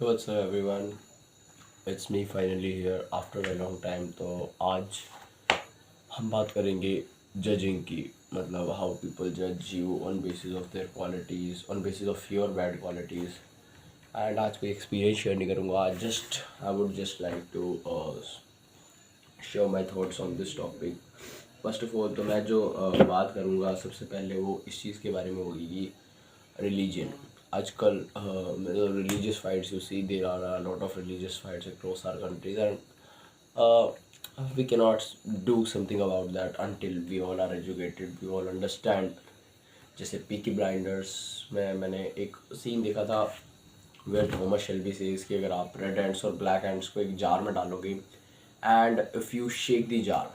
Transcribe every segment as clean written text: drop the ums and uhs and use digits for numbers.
What's up everyone? It's me finally here after a long time. तो आज हम बात करेंगे जजिंग की, मतलब हाउ पीपल जज you on basis of their qualities, on basis of your bad qualities. And आज कोई एक्सपीरियंस शेयर नहीं करूँगा, I would just like to share my thoughts on this topic. First of all तो मैं जो बात करूँगा सबसे पहले वो इस चीज़ के बारे में होगी कि रिलीजन आजकल मतलब religious fights, you see there are a lot of religious fights across our countries and we cannot do something about that until we all are educated, we all understand। जैसे पीकी ब्लाइंडर्स में मैंने एक scene देखा था where Thomas Shelby says कि अगर आप red ends और ब्लैक एंड्स को एक जार में डालोगे and if you shake the jar,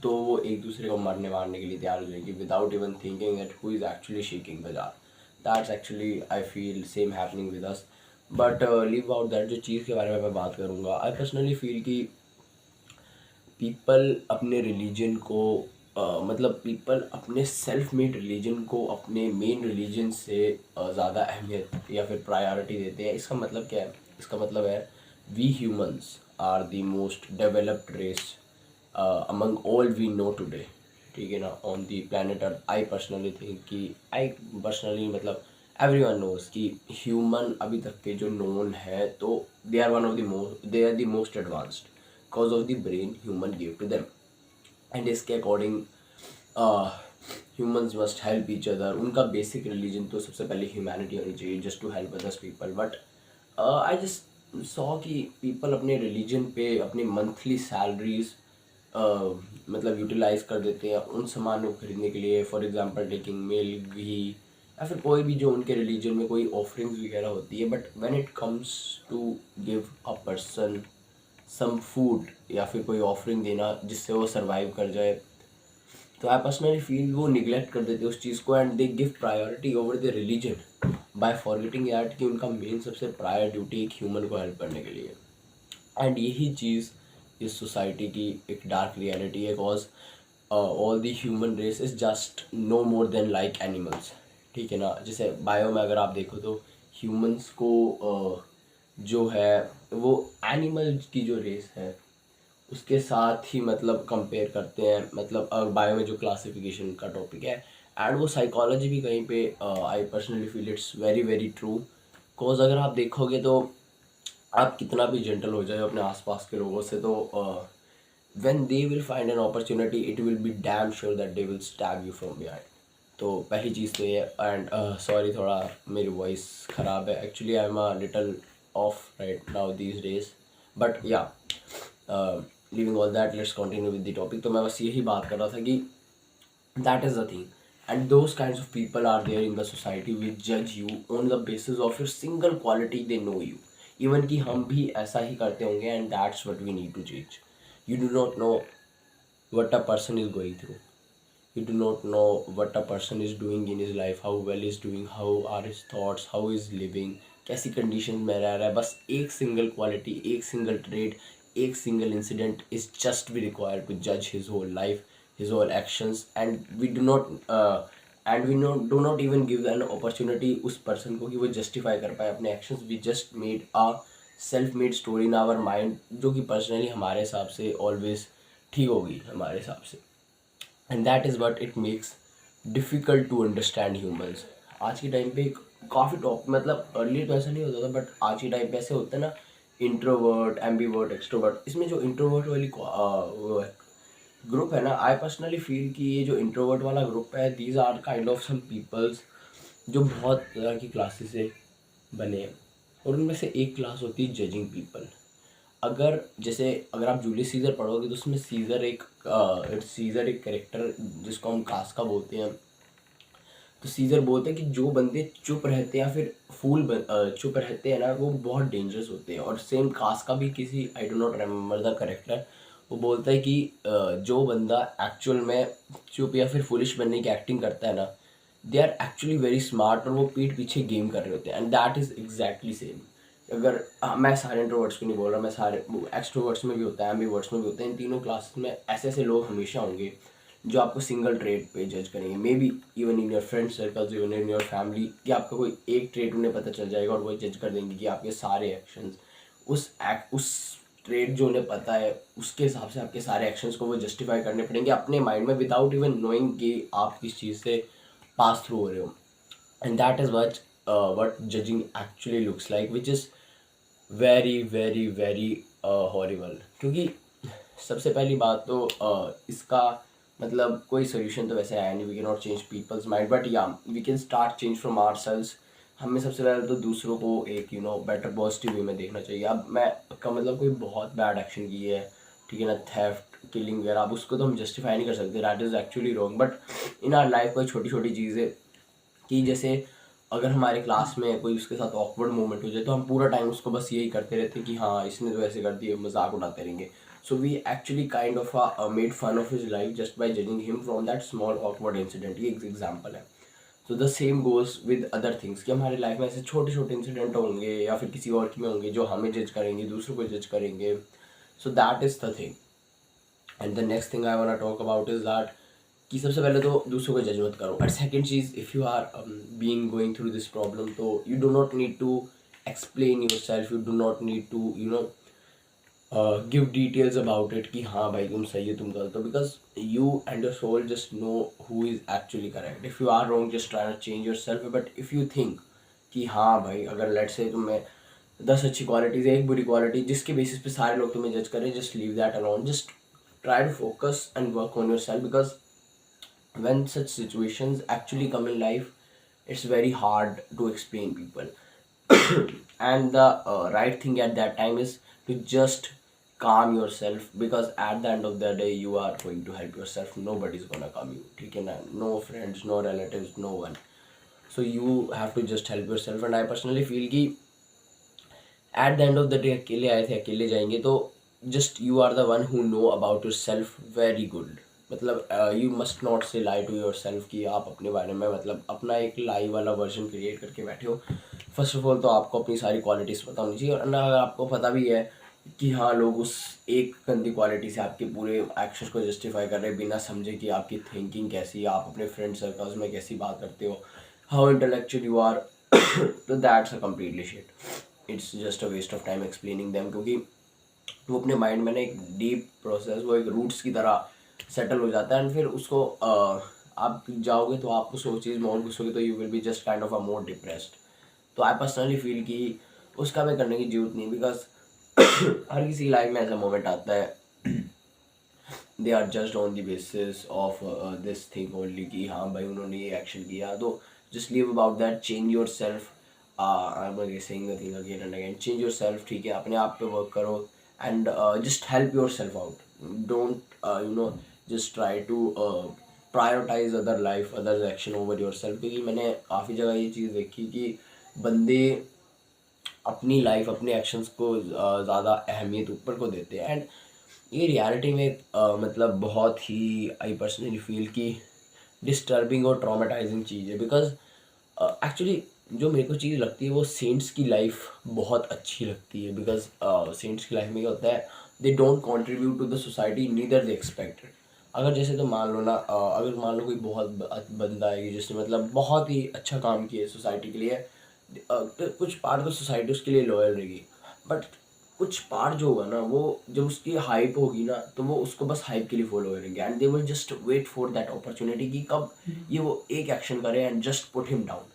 तो वो एक दूसरे को मारने के लिए तैयार हो जाएंगे without even thinking that who is actually shaking the jar. That's actually I feel same happening with us. But leave out that, जो चीज़ के बारे में मैं बात करूँगा, आई पर्सनली फील कि पीपल अपने रिलीजन को मतलब पीपल अपने सेल्फ मेड रिलीजन को अपने मेन रिलीजन से ज़्यादा अहमियत या फिर प्रायोरिटी देते हैं। इसका मतलब क्या है? इसका मतलब है we humans are the most developed race among all we know today, ठीक है ना, on the planet earth. I personally think कि आई पर्सनली मतलब एवरी वन नोज कि ह्यूमन अभी तक के जो नोन है तो they are one of the most, they are the most advanced because of the brain human give to them. And इसके according humans must help each other. उनका basic religion तो सबसे पहले ह्यूमैनिटी होनी चाहिए, just to help others people. But I just saw कि people अपने religion पे अपनी मंथली सैलरीज मतलब यूटिलाइज कर देते हैं उन सामानों को खरीदने के लिए। फॉर एग्जांपल टेकिंग मिल्क, घी या फिर कोई भी जो उनके रिलीजन में कोई ऑफरिंग्स वगैरह होती है। But when it comes to give a person some food या फिर कोई ऑफरिंग देना जिससे वो सरवाइव कर जाए, तो आई पर्सनली फील वो निगलेक्ट कर देते उस चीज़ को and they give priority over the religion by forgetting that कि उनका मेन सबसे प्रायर ड्यूटी एक ह्यूमन को हेल्प करने के लिए। एंड यही चीज़ इस सोसाइटी की एक डार्क रियलिटी है, because all the human race is just no more than like animals, ठीक है ना। जैसे बायो में अगर आप देखो तो ह्यूमंस को जो है वो एनिमल की जो रेस है उसके साथ ही मतलब कंपेयर करते हैं, मतलब बायो में जो क्लासिफिकेशन का टॉपिक है। एंड वो साइकोलॉजी भी कहीं पे आई personally feel it's very very true. Because अगर आप देखोगे तो आप कितना भी जेंटल हो जाए अपने आसपास के लोगों से, तो when they will find an opportunity it will be damn sure that they will stab you from behind. तो पहली चीज़ तो ये। एंड सॉरी थोड़ा मेरी वॉइस ख़राब है, actually I am a little off right now these days. But yeah living all that, let's continue with the topic. तो मैं बस यही बात कर रहा था कि that is the thing, and those kinds of people are there in the society which judge you on the basis of your single quality they know you। even कि हम भी ऐसा ही करते होंगे, and that's what we need to change। you do not know what a person is going through, you do not know what a person is doing in his life, how well is doing, how are his thoughts, how is living, कैसी condition में रह रहा है। बस एक single quality, एक single trait, एक single incident is just be required to जज his whole life, his whole actions। and we do not do not even give an opportunity उस person को कि वो justify कर पाए अपने actions। we just made a self made story in our mind जो कि personally हमारे हिसाब से always ठीक होगी हमारे हिसाब से। And that is what it makes difficult to understand humans. आज के टाइम पे काफ़ी टॉप, मतलब अर्ली तो ऐसा नहीं होता था, बट आज के टाइम पे ऐसे होता है ना, इंट्रोवर्ट, एम्बीवर्ट, एक्सट्रोवर्ट। इसमें जो इंट्रोवर्ट वाली वो ग्रुप है ना, आई पर्सनली फील कि ये जो इंट्रोवर्ट वाला ग्रुप है, these are kind of some peoples जो बहुत तरह की क्लासेस से बने हैं, और उनमें से एक क्लास होती है जजिंग पीपल। अगर जैसे अगर आप जूलियस सीजर पढ़ोगे तो उसमें सीजर एक कैरेक्टर जिसको हम कास्का बोलते हैं। तो सीजर बोलते हैं कि जो बंदे चुप रहते हैं या फिर चुप रहते हैं ना, वो बहुत डेंजरस होते हैं। और सेम कास्का भी किसी, I do not remember the character, वो बोलता है कि जो बंदा एक्चुअल में चुप या फिर फुलिश बनने की एक्टिंग करता है ना, they are actually very smart, और वो पीठ पीछे गेम कर रहे होते हैं। And that is exactly same. अगर मैं सारे इंट्रोवर्ट्स को नहीं बोल रहा, मैं सारे एक्सट्रोवर्ट्स में भी होता है, एम्बीवर्ट्स में भी होता है, इन तीनों क्लासेस में ऐसे ऐसे लोग हमेशा होंगे। जो आपको सिंगल ट्रेट पे जज करेंगे, may be even in your friend circles, even in your family, कि आपका कोई एक ट्रेट उन्हें पता चल जाएगा और वो जज कर देंगे कि आपके सारे एक्शंस उस ट्रेट जो उन्हें पता है उसके हिसाब से आपके सारे एक्शंस को वो जस्टिफाई करने पड़ेंगे अपने माइंड में विदाउट इवन नोइंग कि आप किस चीज़ से पास थ्रू हो रहे हो। And that is what judging actually looks like, which is very very very horrible। क्योंकि सबसे पहली बात तो इसका मतलब कोई सोल्यूशन तो वैसे है नहीं, we can not change people's mind, but yeah we can start change from our selves. हमें सबसे पहले तो दूसरों को एक बेटर पॉजिटिव वे में देखना चाहिए। अब मैं का मतलब कोई बहुत बैड एक्शन की है, ठीक है ना, थेफ्ट किलिंग वगैरह, अब उसको तो हम जस्टिफाई नहीं कर सकते, that is actually wrong. But in our life कोई छोटी छोटी चीज़ें कि जैसे अगर हमारे क्लास में कोई उसके साथ ऑकवर्ड मोमेंट हो जाए तो हम पूरा टाइम उसको बस यही करते रहते हैं कि हाँ इसने तो ऐसे कर दिया, मजाक उड़ाते रहेंगे। So we actually kind of made fun of his life just by judging him from that small awkward incident. ये एक एग्जाम्पल है। So the same goes with other things कि हमारे लाइफ में ऐसे छोटे छोटे इंसिडेंट होंगे या फिर किसी और में होंगे जो हमें जज करेंगे, दूसरों को जज करेंगे। So that is the thing. And the next thing I want talk about is that कि सबसे पहले तो दूसरों को जज मत करो। एंड सेकेंड चीज़, if you are being going through this problem, तो you do not need to explain yourself, you do not need to give details about it कि हाँ भाई तुम सही हो तुम गलत हो, because you and your soul just know who is actually correct. If you are wrong just try to change yourself, but if you think कि हाँ भाई अगर लेट्स से तुम्हें 10 अच्छी क्वालिटीज़ है, एक बुरी क्वालिटी जिसके बेसिस पे सारे लोग तुम्हें जज करें, just leave that alone, just try to focus and work on yourself, because when such situations actually come in life, it's very hard to explain people and the right thing at that time is to just calm yourself, because at the end of the day you are going to help yourself, nobody's gonna calm you, ठीक है ना, no friends, no relatives, no one। So you have to just help yourself। and I personally feel कि at the end of the day अकेले आए थे अकेले जाएंगे, तो just you are the one who know about yourself very good. मतलब you must not say lie to your self कि आप अपने बारे में मतलब अपना एक लाई वाला वर्जन क्रिएट करके बैठे हो। फर्स्ट ऑफ ऑल तो आपको अपनी सारी क्वालिटीज़ पता होनी चाहिए, और अगर आपको पता भी है कि हाँ लोग उस एक गंदी क्वालिटी से आपके पूरे एक्शंस को जस्टिफाई कर रहे हैं बिना समझे कि आपकी थिंकिंग कैसी है, आप अपने फ्रेंड सर्कल्स में कैसी बात करते हो, हाउ इंटेलेक्चुअल यू आर, तो that's a completely shit. It's just a waste of time explaining them, क्योंकि वो अपने माइंड में ना एक डीप प्रोसेस, वो एक रूट्स की तरह सेटल हो जाता है। एंड फिर उसको आप जाओगे तो आप उस चीज़ में और घुसोगे तो you will be just kind of a more depressed. तो आई पर्सनली फील कि उसका मैं करने की जरूरत नहीं, बिकॉज हर किसी की लाइफ में ऐसा मोमेंट आता है they are just on the basis of this thing only कि हाँ भाई उन्होंने ये एक्शन किया, तो just leave about that, change yourself. I am saying the thing again and again, change yourself, ठीक है, अपने आप पे वर्क करो and just help yourself out. Don't just try to prioritize other life, other action over yourself. क्योंकि मैंने काफ़ी जगह ये चीज़ देखी कि बंदे अपनी लाइफ अपने एक्शंस को ज़्यादा अहमियत ऊपर को देते हैं। एंड ये रियलिटी में मतलब बहुत ही आई पर्सनली फील कि डिस्टर्बिंग और ट्रॉमेटाइजिंग चीज़ है, बिकॉज एक्चुअली जो मेरे को चीज़ लगती है वो सेंट्स की लाइफ बहुत अच्छी लगती है, बिकॉज सेंट्स की लाइफ में क्या होता है, they don't contribute to the society neither they expected. अगर जैसे तो मान लो ना अगर मान लो कोई बहुत बंदा है जिसने मतलब बहुत ही अच्छा काम किया है सोसाइटी के लिए, तो कुछ पार्ट तो सोसाइटी उसके लिए लॉयल रहेगी, बट कुछ पार्ट जो होगा ना वो जब उसकी हाइप होगी ना तो वो उसको बस हाइप के लिए फॉलो करेंगे, and they will just wait for that opportunity कि कब ये वो एक एक्शन करे and just put him down.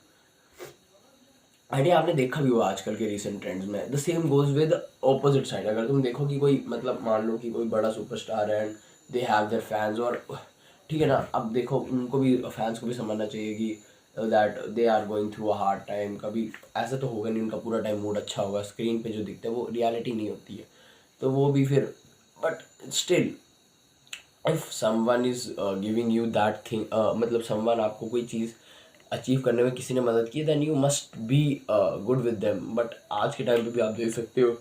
Idea आपने देखा भी हुआ आजकल के रिसेंट ट्रेंड्स में। The same goes with opposite side. अगर तुम देखो कि कोई मतलब मान लो कि कोई बड़ा सुपरस्टार है and they have their fans, और ठीक है ना, अब देखो उनको भी फैंस को भी समझना चाहिए कि that they are going through a hard time. कभी ऐसा तो होगा नहीं उनका पूरा टाइम मूड अच्छा होगा, स्क्रीन पे जो दिखता है वो रियलिटी नहीं होती है, तो वो भी फिर, but still if someone is giving you that thing, मतलब समवन आपको कोई चीज़ अचीव करने में किसी ने मदद की, then you must be good with them. But आज के टाइम पे भी आप देख सकते हो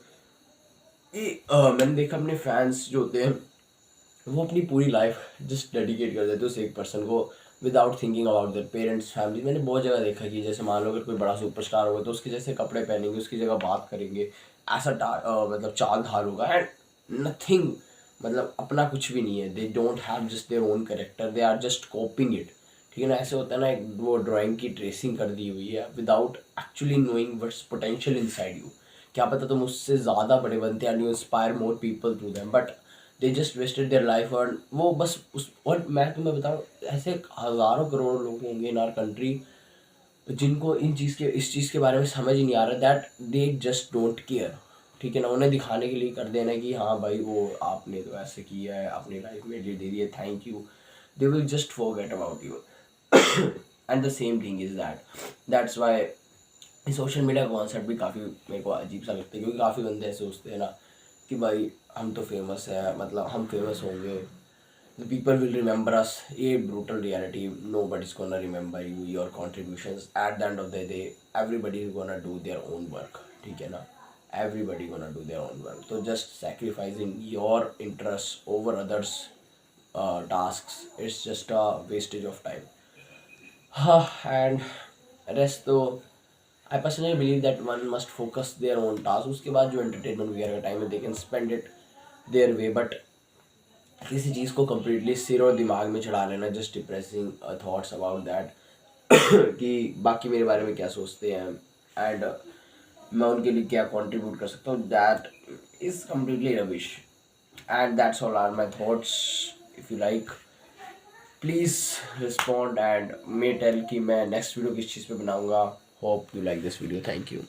कि मैंने देखा अपने फैंस जो होते हैं वो अपनी पूरी लाइफ जस्ट डेडिकेट कर देते हैं उस एक पर्सन को without thinking about their parents, family. मैंने बहुत जगह देखा कि जैसे मान लो अगर कोई बड़ा सुपरस्टार होगा तो उसके जैसे कपड़े पहनेंगे, उसकी जगह बात करेंगे, ऐसा मतलब चाल ढाल होगा, एंड नथिंग मतलब अपना कुछ भी नहीं है, they don't have just their own character, they are just copying it. ठीक है ना, ऐसे होता है ना, एक वो ड्राइंग की ट्रेसिंग कर दी हुई है without actually knowing what's potential inside you. क्या पता तुम उससे ज़्यादा बड़े बनते and you inspire more people through them, but they just wasted their life. और वो बस उस, और मैं तुम्हें बताऊँ, ऐसे हज़ारों करोड़ लोग होंगे इन आवर कंट्री जिनको इस चीज़ के बारे में समझ ही नहीं आ रहा, that they just don't care. ठीक है ना, उन्हें दिखाने के लिए कर देना कि हाँ भाई वो आपने तो ऐसे किया है, अपनी लाइफ में ये दे दिए, thank you, they will just forget about you. And the same thing is that's why social media concept भी काफ़ी मेरे को अजीब सा लगता है, क्योंकि काफ़ी बंदे ऐसे सोचते हैं ना कि भाई हम तो फेमस है, मतलब हम फेमस होंगे, the people will remember us. A brutal reality, nobody's gonna remember you, your contributions. At the end of the day, everybody is gonna do their own work. ठीक है ना, everybody gonna do their own work. So just sacrificing your interests over others tasks, it's just a wastage of time. And rest तो I personally believe that one must focus their own task. उसके बाद जो entertainment वगैरह का time है, they can spend it their way, but किसी चीज़ को completely सिर और दिमाग में चढ़ा लेना, just depressing thoughts about that कि बाकी मेरे बारे में क्या सोचते हैं एंड मैं उनके लिए क्या कंट्रीब्यूट कर सकता हूँ, that is completely rubbish. And that's all are my thoughts. If you like please respond and may tell कि मैं नेक्स्ट वीडियो किस चीज़ पे बनाऊँगा। Hope you like this video, thank you.